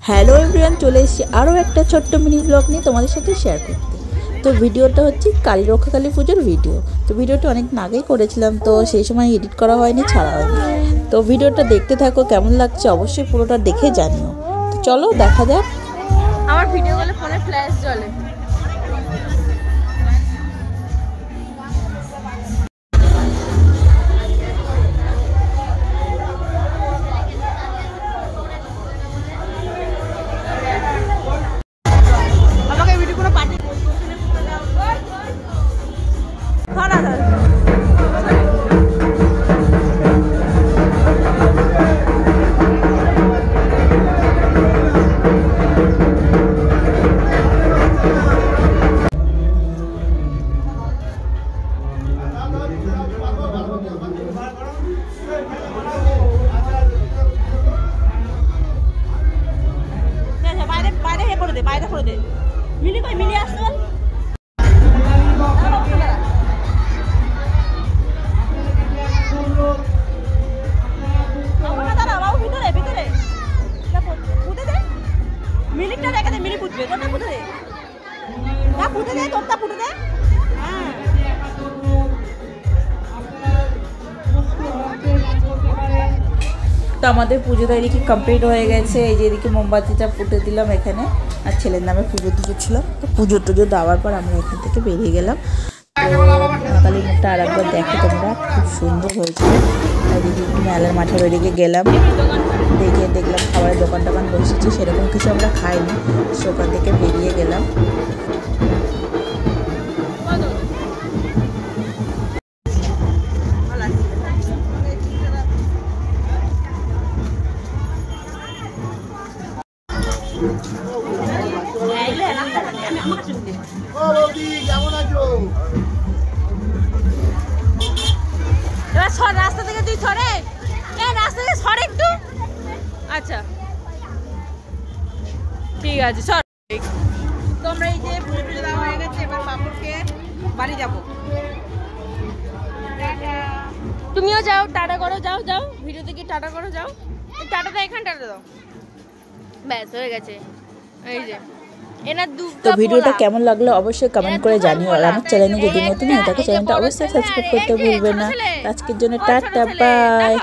Hello everyone, চলে এসেছি আরও একটা ছোট্ট মিনি ব্লগ নিয়ে তোমাদের সাথে শেয়ার করতে। তো ভিডিওটা হচ্ছে কালী রক্ষাকালী পুজোর ভিডিও। তো ভিডিওটা অনেক আগেই করেছিলাম, তো সেই সময় এডিট করা হয়নি, ছাড়া হয়নি। তো ভিডিওটা দেখতে থাকো, কেমন লাগছে অবশ্যই পুরোটা দেখে জানিও। তো চলো দেখা যাক। আমার ভিডিওগুলো ফোনে ফ্ল্যাশ জ্বলে। বাইরে করে দে মিলি কই মিলি আসতো মিলিটা রেখে দে, মিলি পুতবে তোরটা পুঁতে দে, না পুঁতে দে, তোরটা পুঁতে দে। তো আমাদের পুজোটা এদিকে কমপ্লিট হয়ে গেছে। এই যে এদিকে মোমবাতিটা ফুটে দিলাম এখানে, আর ছেলের নামে পুজো দিয়েছিলাম। তো পুজো টুজো দেওয়ার পর আমরা এখান থেকে বেরিয়ে গেলাম। তো মা কালীর মুখটা আর একবার দেখো তোমরা, খুব সুন্দর হয়েছে। এদিকে একটু মেলার মাঠের ওইদিকে গেলাম, দেখলাম খাবারের দোকান টোকান বসেছে, সেরকম কিছু আমরা খাইনি, ওখান থেকে বেরিয়ে গেলাম। এবার সর রাস্তা থেকে, তুই সরে, রাস্তা থেকে সরে একটু। আচ্ছা ঠিক আছে, সর। তোমরা এই যে পুজো টুজো দেওয়া হয়ে গেছে, এবার বাবুরকে বাড়ি যাবো। তুমিও যাও, টাটা করো, যাও যাও, ভিডিও থেকে টাটা করো, যাও। টাটাটা এখানে টাটা দাও, ব্যাস হয়ে গেছে। এই যে তো ভিডিওটা কেমন লাগলো অবশ্যই কমেন্ট করে জানিও। আর আমার চ্যানেলে যদি নতুন হয়ে থাকে চ্যানেলটা অবশ্যই সাবস্ক্রাইব করতে ভুলবে না। আজকের জন্য টাটা, বাই।